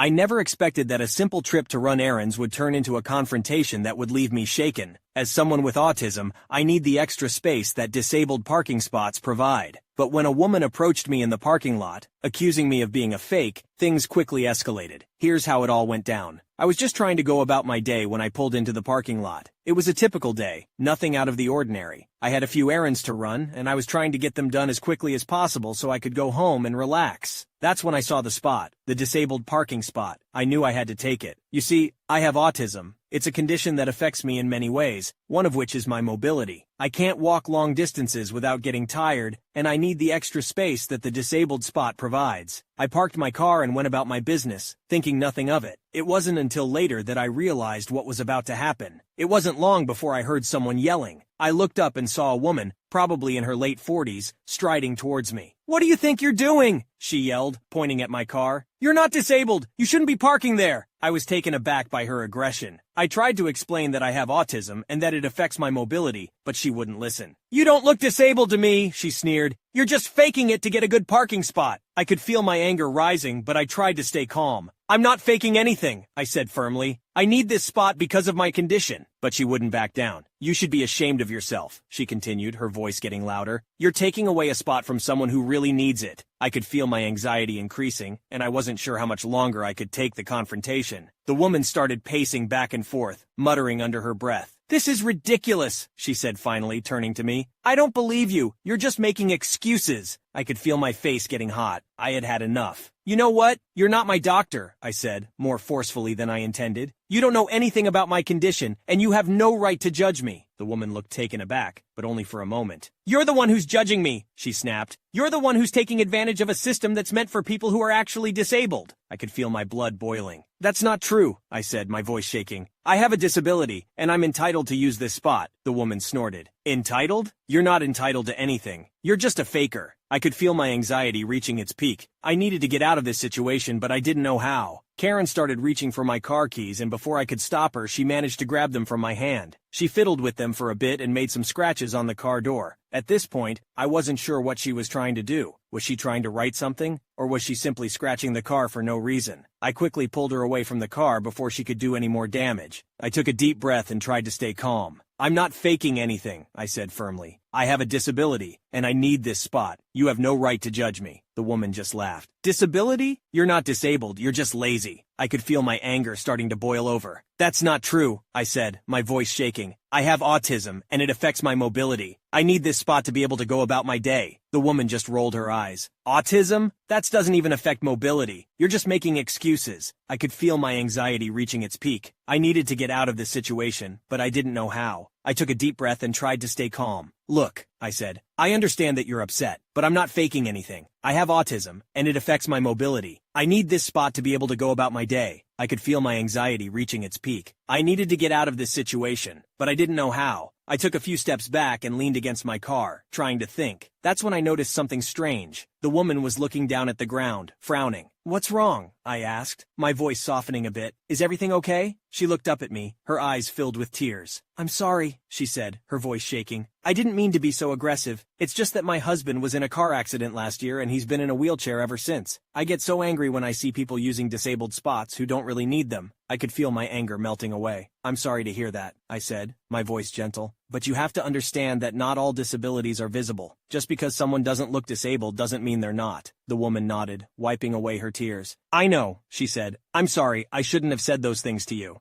I never expected that a simple trip to run errands would turn into a confrontation that would leave me shaken. As someone with autism, I need the extra space that disabled parking spots provide. But when a woman approached me in the parking lot, accusing me of being a fake, things quickly escalated. Here's how it all went down. I was just trying to go about my day when I pulled into the parking lot. It was a typical day, nothing out of the ordinary. I had a few errands to run, and I was trying to get them done as quickly as possible so I could go home and relax. That's when I saw the spot, the disabled parking spot. I knew I had to take it. You see, I have autism. It's a condition that affects me in many ways, one of which is my mobility. I can't walk long distances without getting tired, and I need the extra space that the disabled spot provides. I parked my car and went about my business, thinking nothing of it. It wasn't until later that I realized what was about to happen. It wasn't long before I heard someone yelling. I looked up and saw a woman, probably in her late 40s, striding towards me. "What do you think you're doing?" she yelled, pointing at my car. "You're not disabled. You shouldn't be parking there." I was taken aback by her aggression. I tried to explain that I have autism and that it affects my mobility, but she wouldn't listen. "You don't look disabled to me," she sneered. "You're just faking it to get a good parking spot." I could feel my anger rising, but I tried to stay calm. "I'm not faking anything," I said firmly. "I need this spot because of my condition." But she wouldn't back down. "You should be ashamed of yourself," she continued, her voice getting louder. "You're taking away a spot from someone who really needs it." I could feel my anxiety increasing, and I wasn't sure how much longer I could take the confrontation. The woman started pacing back and forth, muttering under her breath. "This is ridiculous," she said finally, turning to me. "I don't believe you. You're just making excuses." I could feel my face getting hot. I had had enough. "You know what? You're not my doctor," I said, more forcefully than I intended. "You don't know anything about my condition, and you have no right to judge me." The woman looked taken aback, but only for a moment. "You're the one who's judging me," she snapped. "You're the one who's taking advantage of a system that's meant for people who are actually disabled." I could feel my blood boiling. "That's not true," I said, my voice shaking. "I have a disability, and I'm entitled to use this spot," the woman snorted. "Entitled? You're not entitled to anything. You're just a faker." I could feel my anxiety reaching its peak. I needed to get out of this situation, but I didn't know how. Karen started reaching for my car keys, and before I could stop her, she managed to grab them from my hand. She fiddled with them for a bit and made some scratches on the car door. At this point, I wasn't sure what she was trying to do. Was she trying to write something, or was she simply scratching the car for no reason? I quickly pulled her away from the car before she could do any more damage. I took a deep breath and tried to stay calm. "I'm not faking anything," I said firmly. "I have a disability, and I need this spot. You have no right to judge me." The woman just laughed. "Disability? You're not disabled, you're just lazy." I could feel my anger starting to boil over. "That's not true," I said, my voice shaking. "I have autism, and it affects my mobility. I need this spot to be able to go about my day." The woman just rolled her eyes. "Autism? That doesn't even affect mobility. You're just making excuses." I could feel my anxiety reaching its peak. I needed to get out of this situation, but I didn't know how. I took a deep breath and tried to stay calm. "Look," I said, "I understand that you're upset, but I'm not faking anything. I have autism, and it affects my mobility. I need this spot to be able to go about my day." I could feel my anxiety reaching its peak. I needed to get out of this situation, but I didn't know how. I took a few steps back and leaned against my car, trying to think. That's when I noticed something strange. The woman was looking down at the ground, frowning. "What's wrong?" I asked, my voice softening a bit. "Is everything okay?" She looked up at me, her eyes filled with tears. "I'm sorry," she said, her voice shaking. "I didn't mean to be so aggressive. It's just that my husband was in a car accident last year and he's been in a wheelchair ever since. I get so angry when I see people using disabled spots who don't really need them." I could feel my anger melting away. "I'm sorry to hear that," I said, my voice gentle. "But you have to understand that not all disabilities are visible. Just because someone doesn't look disabled doesn't mean they're not." The woman nodded, wiping away her tears. "I know," she said. "I'm sorry, I shouldn't have said those things to you."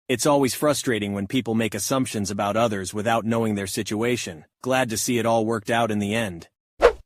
It's always frustrating when people make assumptions about others without knowing their situation. Glad to see it all worked out in the end.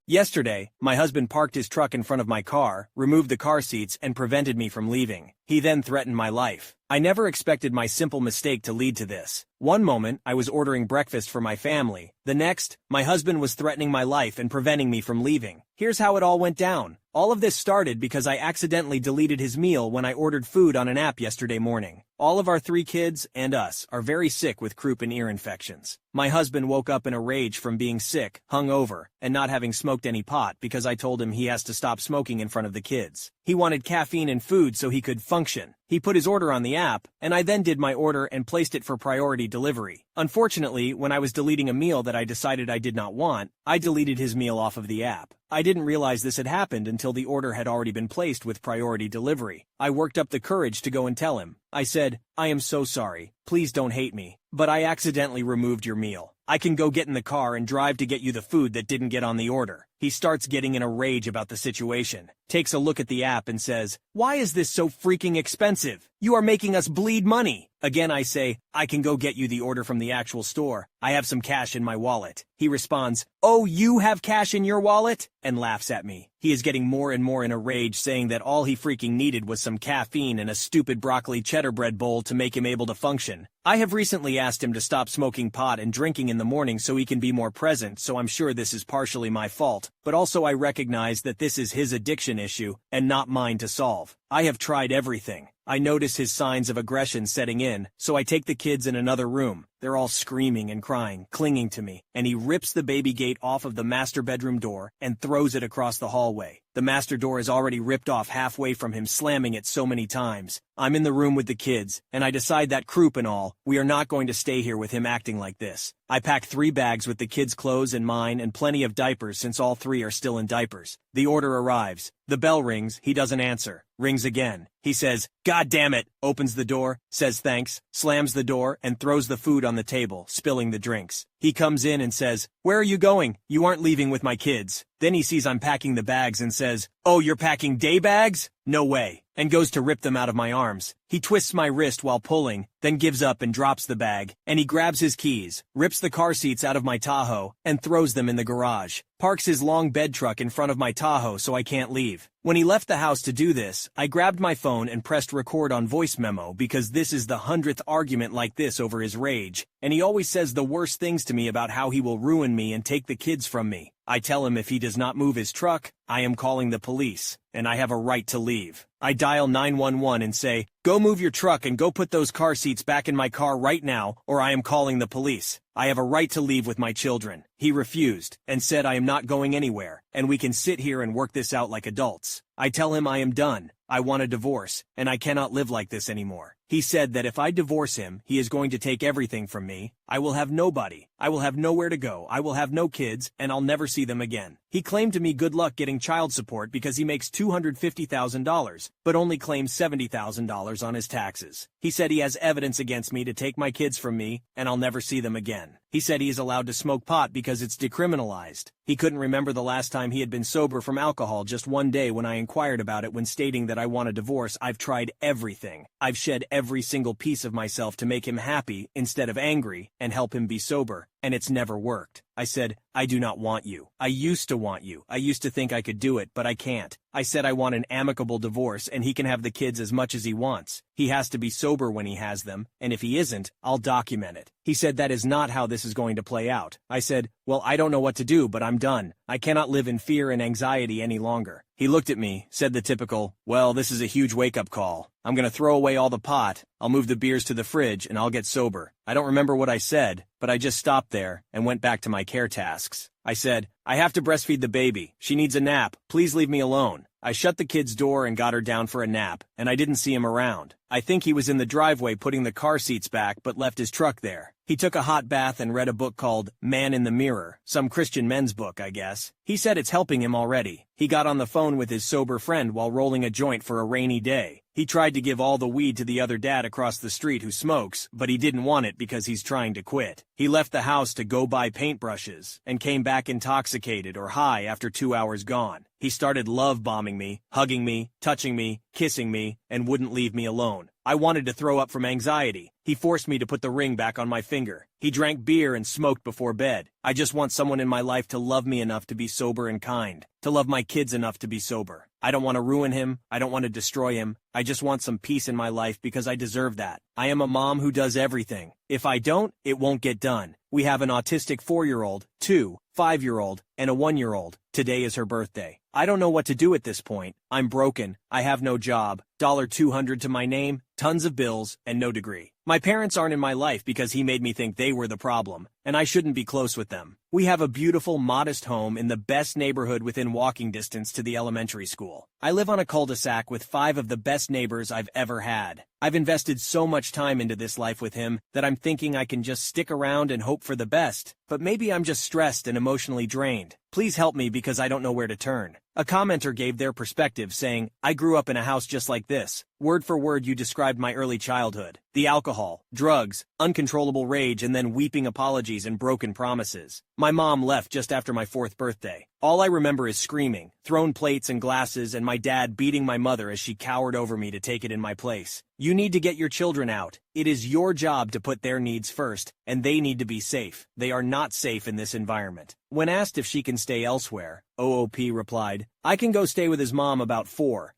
Yesterday, my husband parked his truck in front of my car, removed the car seats, and prevented me from leaving. He then threatened my life. I never expected my simple mistake to lead to this. One moment, I was ordering breakfast for my family. The next, my husband was threatening my life and preventing me from leaving. Here's how it all went down. All of this started because I accidentally deleted his meal when I ordered food on an app yesterday morning. All of our 3 kids, and us, are very sick with croup and ear infections. My husband woke up in a rage from being sick, hungover, and not having smoked any pot because I told him he has to stop smoking in front of the kids. He wanted caffeine and food so he could function. He put his order on the app, and I then did my order and placed it for priority delivery. Unfortunately, when I was deleting a meal that I decided I did not want, I deleted his meal off of the app. I didn't realize this had happened until the order had already been placed with priority delivery. I worked up the courage to go and tell him. I said, "I am so sorry. Please don't hate me, but I accidentally removed your meal. I can go get in the car and drive to get you the food that didn't get on the order." He starts getting in a rage about the situation, takes a look at the app and says, "Why is this so freaking expensive? You are making us bleed money." Again I say, "I can go get you the order from the actual store. I have some cash in my wallet." He responds, "Oh, you have cash in your wallet?" and laughs at me. He is getting more and more in a rage, saying that all he freaking needed was some caffeine and a stupid broccoli cheddar bread bowl to make him able to function. I have recently asked him to stop smoking pot and drinking in the morning so he can be more present, so I'm sure this is partially my fault, but also I recognize that this is his addiction issue and not mine to solve. I have tried everything. I notice his signs of aggression setting in, so I take the kids in another room. They're all screaming and crying, clinging to me, and he rips the baby gate off of the master bedroom door and throws it across the hallway. The master door is already ripped off halfway from him slamming it so many times. I'm in the room with the kids, and I decide that croup and all, we are not going to stay here with him acting like this. I pack 3 bags with the kids' clothes and mine and plenty of diapers since all 3 are still in diapers. The order arrives. The bell rings, he doesn't answer. Rings again. He says, "God damn it," opens the door, says thanks, slams the door, and throws the food on the table, spilling the drinks. He comes in and says, "Where are you going? You aren't leaving with my kids." Then he sees I'm packing the bags and says, "Oh, you're packing day bags? No way," and goes to rip them out of my arms. He twists my wrist while pulling, then gives up and drops the bag, and he grabs his keys, rips the car seats out of my Tahoe, and throws them in the garage. Parks his long bed truck in front of my Tahoe so I can't leave. When he left the house to do this, I grabbed my phone and pressed record on voice memo because this is the 100th argument like this over his rage, and he always says the worst things to me about how he will ruin me and take the kids from me. I tell him if he does not move his truck, I am calling the police, and I have a right to leave. I dial 911 and say, "Go move your truck and go put those car seats back in my car right now, or I am calling the police. I have a right to leave with my children." He refused, and said I am not going anywhere, and we can sit here and work this out like adults. I tell him I am done. I want a divorce, and I cannot live like this anymore. He said that if I divorce him, he is going to take everything from me. I will have nobody. I will have nowhere to go. I will have no kids, and I'll never see them again. He claimed to me good luck getting child support because he makes $250,000, but only claims $70,000 on his taxes. He said he has evidence against me to take my kids from me, and I'll never see them again. He said he is allowed to smoke pot because it's decriminalized. He couldn't remember the last time he had been sober from alcohol, just one day when I inquired about it when stating that I want a divorce. I've tried everything. I've shed every single piece of myself to make him happy instead of angry and help him be sober, and it's never worked. I said, "I do not want you. I used to want you. I used to think I could do it, but I can't." I said I want an amicable divorce and he can have the kids as much as he wants. He has to be sober when he has them, and if he isn't, I'll document it. He said that is not how this is going to play out. I said, "Well, I don't know what to do, but I'm done. I cannot live in fear and anxiety any longer." He looked at me, said the typical, "Well, this is a huge wake-up call. I'm going to throw away all the pot, I'll move the beers to the fridge, and I'll get sober." I don't remember what I said, but I just stopped there and went back to my care tasks. I said, "I have to breastfeed the baby. She needs a nap. Please leave me alone." I shut the kid's door and got her down for a nap, and I didn't see him around. I think he was in the driveway putting the car seats back but left his truck there. He took a hot bath and read a book called Man in the Mirror, some Christian men's book, I guess. He said it's helping him already. He got on the phone with his sober friend while rolling a joint for a rainy day. He tried to give all the weed to the other dad across the street who smokes, but he didn't want it because he's trying to quit. He left the house to go buy paintbrushes, and came back intoxicated or high after 2 hours gone. He started love-bombing me, hugging me, touching me, kissing me, and wouldn't leave me alone. I wanted to throw up from anxiety. He forced me to put the ring back on my finger. He drank beer and smoked before bed. I just want someone in my life to love me enough to be sober and kind, to love my kids enough to be sober. I don't want to ruin him. I don't want to destroy him. I just want some peace in my life because I deserve that. I am a mom who does everything. If I don't, it won't get done. We have an autistic 4-year-old, 2, 5-year-old, and a 1-year-old. Today is her birthday. I don't know what to do at this point. I'm broken, I have no job, $200 to my name, tons of bills, and no degree. My parents aren't in my life because he made me think they were the problem, and I shouldn't be close with them. We have a beautiful, modest home in the best neighborhood within walking distance to the elementary school. I live on a cul-de-sac with 5 of the best neighbors I've ever had. I've invested so much time into this life with him that I'm thinking I can just stick around and hope for the best, but maybe I'm just stressed and emotionally drained. Please help me because I don't know where to turn. A commenter gave their perspective saying, I grew up in a house just like this. Word for word you described my early childhood. The alcohol, drugs, uncontrollable rage, and then weeping apologies and broken promises. My mom left just after my 4th birthday. All I remember is screaming, thrown plates and glasses, and my dad beating my mother as she cowered over me to take it in my place. You need to get your children out. It is your job to put their needs first, and they need to be safe. They are not safe in this environment. When asked if she can stay elsewhere, OOP replied, I can go stay with his mom about 4.55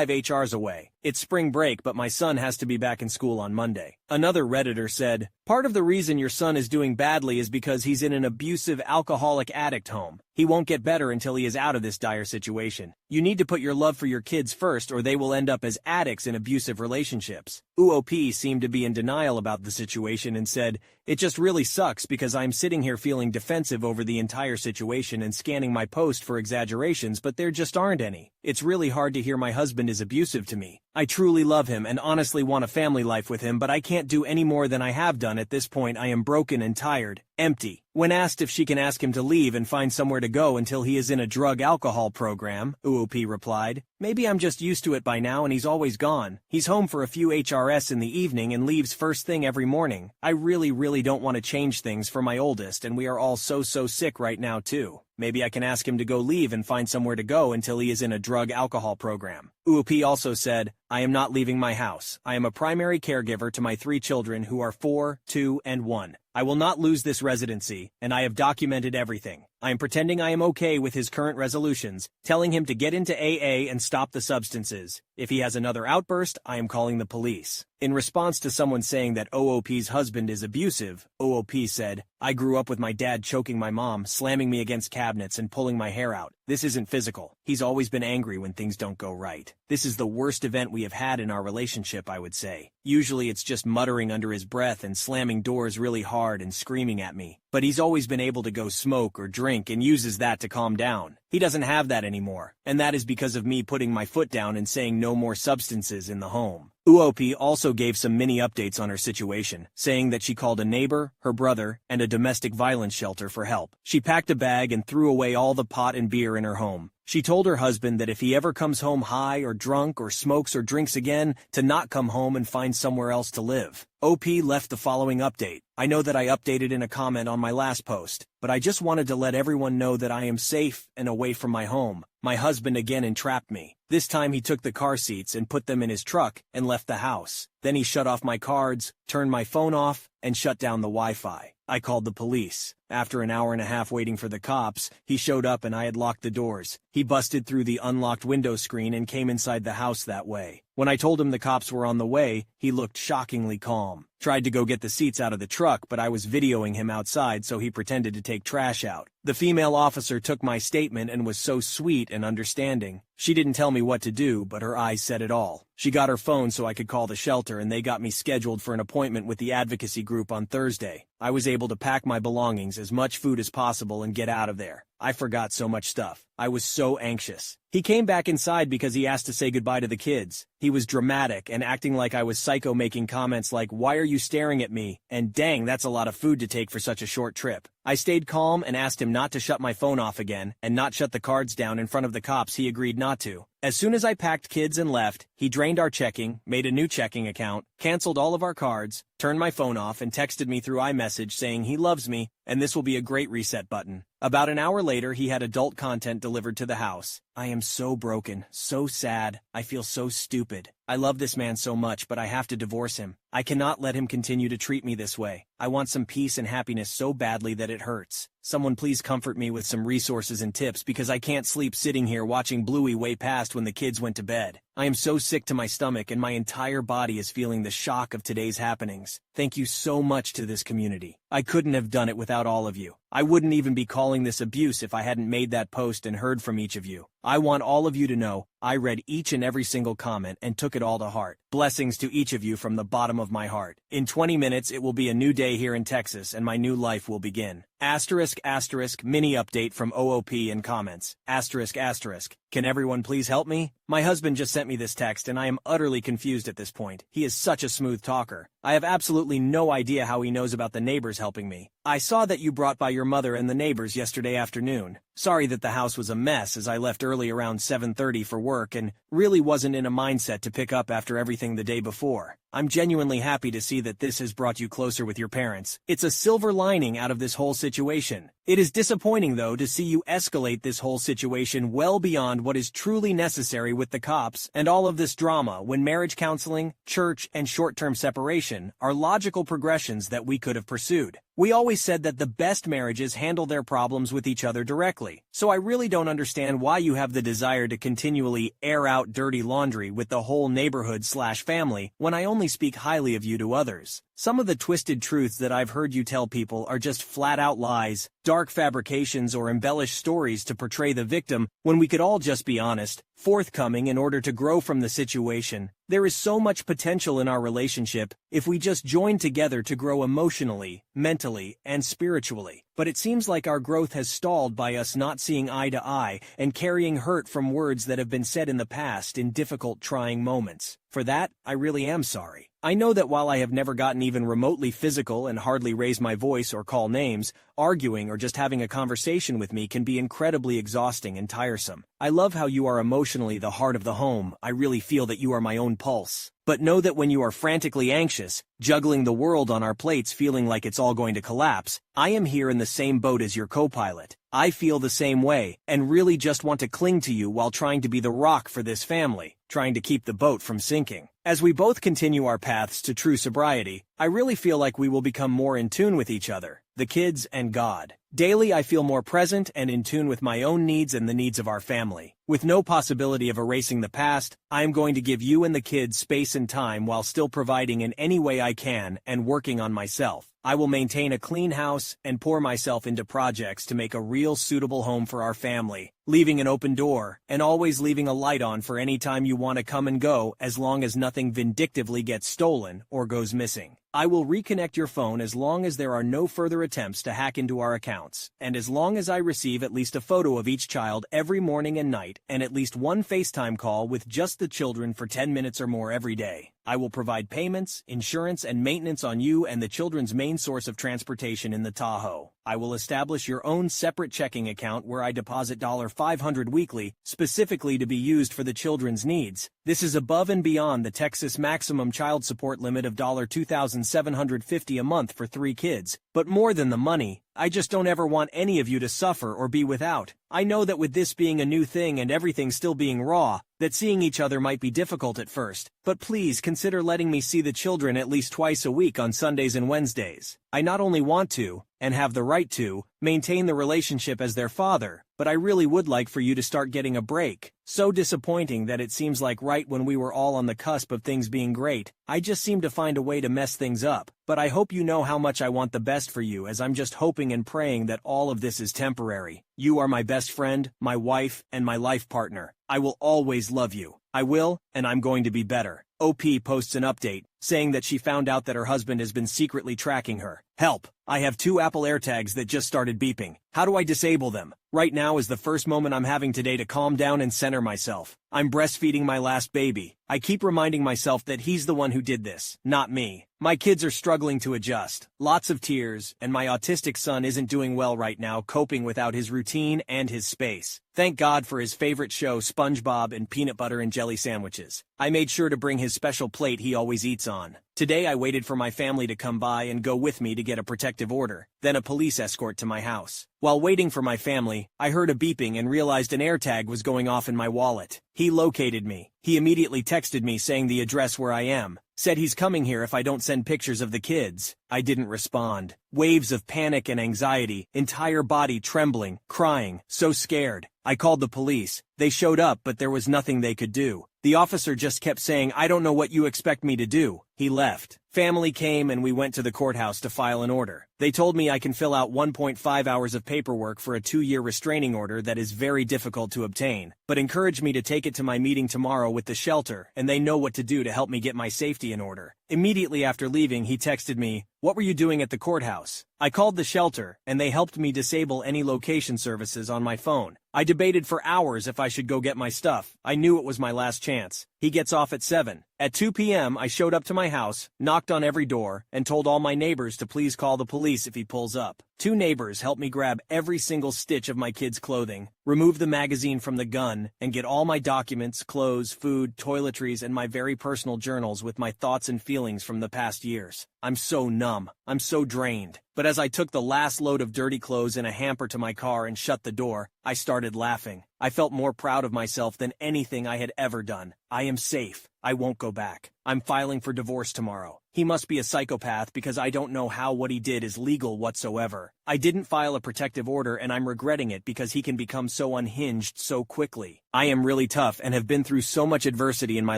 HRs away. It's spring break, but my son has to be back in school on Monday. Another Redditor said, part of the reason your son is doing badly is because he's in an abusive alcoholic addict home. He won't get better until he is out of this dire situation. You need to put your love for your kids first or they will end up as addicts in abusive relationships. UOP seemed to be in denial about the situation and said, it just really sucks because I'm sitting here feeling defensive over the entire situation and scanning my post for exaggerations, but there just aren't any. It's really hard to hear my husband is abusive to me. I truly love him and honestly want a family life with him, but I can't do any more than I have done at this point. I am broken and tired, empty. When asked if she can ask him to leave and find somewhere to go until he is in a drug alcohol program, UOP replied, maybe I'm just used to it by now and he's always gone. He's home for a few HRS in the evening and leaves first thing every morning. I really don't want to change things for my oldest, and we are all so sick right now too. Maybe I can ask him to go leave and find somewhere to go until he is in a drug alcohol program. UOP also said, I am not leaving my house. I am a primary caregiver to my 3 children who are 4, 2, and 1. I will not lose this residency, and I have documented everything. I am pretending I am okay with his current resolutions, telling him to get into AA and stop the substances. If he has another outburst, I am calling the police. In response to someone saying that OOP's husband is abusive, OOP said, I grew up with my dad choking my mom, slamming me against cabinets and pulling my hair out. This isn't physical. He's always been angry when things don't go right. This is the worst event we have had in our relationship, I would say. Usually it's just muttering under his breath and slamming doors really hard and screaming at me. But he's always been able to go smoke or drink and uses that to calm down. He doesn't have that anymore, and that is because of me putting my foot down and saying no more substances in the home. UOP also gave some mini updates on her situation, saying that she called a neighbor, her brother, and a domestic violence shelter for help. She packed a bag and threw away all the pot and beer in her home. She told her husband that if he ever comes home high or drunk or smokes or drinks again, to not come home and find somewhere else to live. OP left the following update. I know that I updated in a comment on my last post, but I just wanted to let everyone know that I am safe and away from my home. My husband again entrapped me. This time he took the car seats and put them in his truck and left the house. Then he shut off my cards, turned my phone off, and shut down the Wi-Fi. I called the police. After an hour and a half waiting for the cops, he showed up and I had locked the doors. He busted through the unlocked window screen and came inside the house that way. When I told him the cops were on the way, he looked shockingly calm. Tried to go get the seats out of the truck, but I was videoing him outside, so he pretended to take trash out. The female officer took my statement and was so sweet and understanding. She didn't tell me what to do, but her eyes said it all. She got her phone so I could call the shelter, and they got me scheduled for an appointment with the advocacy group on Thursday. I was able to pack my belongings, as much food as possible, and get out of there. I forgot so much stuff. I was so anxious. He came back inside because he asked to say goodbye to the kids. He was dramatic and acting like I was psycho, making comments like, "Why are you staring at me?" and "Dang, that's a lot of food to take for such a short trip." I stayed calm and asked him not to shut my phone off again and not shut the cards down in front of the cops. He agreed not to. As soon as I packed kids and left, he drained our checking, made a new checking account, canceled all of our cards, turned my phone off, and texted me through iMessage saying he loves me and this will be a great reset button. About an hour later, he had adult content delivered to the house. I am so broken, so sad. I feel so stupid. I love this man so much, but I have to divorce him. I cannot let him continue to treat me this way. I want some peace and happiness so badly that it hurts. Someone please comfort me with some resources and tips because I can't sleep sitting here watching Bluey way past when the kids went to bed. I am so sick to my stomach and my entire body is feeling the shock of today's happenings. Thank you so much to this community. I couldn't have done it without all of you. I wouldn't even be calling this abuse if I hadn't made that post and heard from each of you. I want all of you to know, I read each and every single comment and took it all to heart. Blessings to each of you from the bottom of my heart. In 20 minutes it will be a new day here in Texas and my new life will begin. Asterisk asterisk mini update from OOP in comments. Asterisk asterisk. Can everyone please help me? My husband just sent me this text and I am utterly confused at this point. He is such a smooth talker. I have absolutely no idea how he knows about the neighbors helping me. I saw that you brought by your mother and the neighbors yesterday afternoon. Sorry that the house was a mess as I left early around 7:30 for work and really wasn't in a mindset to pick up after everything the day before. I'm genuinely happy to see that this has brought you closer with your parents. It's a silver lining out of this whole situation. It is disappointing though to see you escalate this whole situation well beyond what is truly necessary with the cops and all of this drama when marriage counseling, church, and short-term separation are logical progressions that we could have pursued. We always said that the best marriages handle their problems with each other directly, so I really don't understand why you have the desire to continually air out dirty laundry with the whole neighborhood/family when I only speak highly of you to others. Some of the twisted truths that I've heard you tell people are just flat-out lies, dark fabrications or embellished stories to portray the victim when we could all just be honest, forthcoming in order to grow from the situation. There is so much potential in our relationship if we just join together to grow emotionally, mentally, and spiritually. But it seems like our growth has stalled by us not seeing eye to eye and carrying hurt from words that have been said in the past in difficult, trying moments. For that, I really am sorry. I know that while I have never gotten even remotely physical and hardly raise my voice or call names, arguing or just having a conversation with me can be incredibly exhausting and tiresome. I love how you are emotionally the heart of the home. I really feel that you are my own pulse. But know that when you are frantically anxious, juggling the world on our plates feeling like it's all going to collapse, I am here in the same boat as your co-pilot. I feel the same way, and really just want to cling to you while trying to be the rock for this family, trying to keep the boat from sinking. As we both continue our paths to true sobriety, I really feel like we will become more in tune with each other, the kids and God. Daily I feel more present and in tune with my own needs and the needs of our family. With no possibility of erasing the past, I am going to give you and the kids space and time while still providing in any way I can and working on myself. I will maintain a clean house and pour myself into projects to make a real suitable home for our family, leaving an open door and always leaving a light on for any time you want to come and go as long as nothing vindictively gets stolen or goes missing. I will reconnect your phone as long as there are no further attempts to hack into our accounts, and as long as I receive at least a photo of each child every morning and night, and at least one FaceTime call with just the children for 10 minutes or more every day. I will provide payments, insurance, and maintenance on you and the children's main source of transportation in the Tahoe. I will establish your own separate checking account where I deposit $500 weekly, specifically to be used for the children's needs. This is above and beyond the Texas maximum child support limit of $2,750 a month for 3 kids. But more than the money, I just don't ever want any of you to suffer or be without. I know that with this being a new thing and everything still being raw, that seeing each other might be difficult at first, but please consider letting me see the children at least twice a week on Sundays and Wednesdays. I not only want to, and have the right to, maintain the relationship as their father, but I really would like for you to start getting a break. So disappointing that it seems like right when we were all on the cusp of things being great, I just seem to find a way to mess things up. But I hope you know how much I want the best for you, as I'm just hoping and praying that all of this is temporary. You are my best friend, my wife, and my life partner. I will always love you. I will, and I'm going to be better. OP posts an update, saying that she found out that her husband has been secretly tracking her. Help! I have 2 Apple AirTags that just started beeping. How do I disable them? Right now is the first moment I'm having today to calm down and center myself. I'm breastfeeding my last baby. I keep reminding myself that he's the one who did this, not me. My kids are struggling to adjust, lots of tears, and my autistic son isn't doing well right now, coping without his routine and his space. Thank God for his favorite show, SpongeBob and peanut butter and jelly sandwiches. I made sure to bring his special plate he always eats on. Today I waited for my family to come by and go with me to get a protective order, then a police escort to my house. While waiting for my family, I heard a beeping and realized an AirTag was going off in my wallet. He located me. He immediately texted me saying the address where I am. Said he's coming here if I don't send pictures of the kids. I didn't respond. Waves of panic and anxiety, entire body trembling, crying, so scared. I called the police. They showed up, but there was nothing they could do. The officer just kept saying, "I don't know what you expect me to do." He left. Family came and we went to the courthouse to file an order. They told me I can fill out 1.5 hours of paperwork for a 2-year restraining order that is very difficult to obtain, but encouraged me to take it to my meeting tomorrow with the shelter, and they know what to do to help me get my safety in order. Immediately after leaving, he texted me, "What were you doing at the courthouse?" I called the shelter, and they helped me disable any location services on my phone. I debated for hours if I should go get my stuff. I knew it was my last chance. He gets off at 7. At 2 p.m., I showed up to my house, knocked on every door, and told all my neighbors to please call the police if he pulls up. 2 neighbors helped me grab every single stitch of my kids' clothing, remove the magazine from the gun, and get all my documents, clothes, food, toiletries, and my very personal journals with my thoughts and feelings from the past years. I'm so numb. I'm so drained. But as I took the last load of dirty clothes in a hamper to my car and shut the door, I started laughing. I felt more proud of myself than anything I had ever done. I am safe. I won't go back. I'm filing for divorce tomorrow. He must be a psychopath because I don't know how what he did is legal whatsoever. I didn't file a protective order and I'm regretting it because he can become so unhinged so quickly. I am really tough and have been through so much adversity in my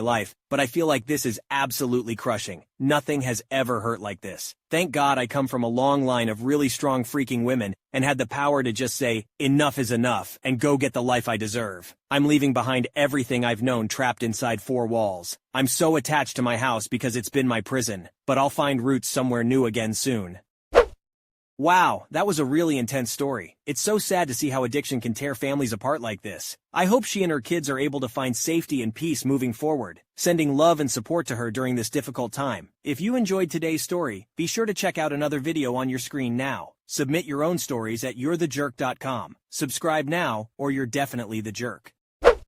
life, but I feel like this is absolutely crushing. Nothing has ever hurt like this. Thank God I come from a long line of really strong freaking women and had the power to just say, enough is enough, and go get the life I deserve. I'm leaving behind everything I've known trapped inside 4 walls. I'm so attached to my house because it's been my prison, but I'll find roots somewhere new again soon. Wow, that was a really intense story. It's so sad to see how addiction can tear families apart like this. I hope she and her kids are able to find safety and peace moving forward, sending love and support to her during this difficult time. If you enjoyed today's story, be sure to check out another video on your screen now. Submit your own stories at you'rethejerk.com. Subscribe now, or you're definitely the jerk.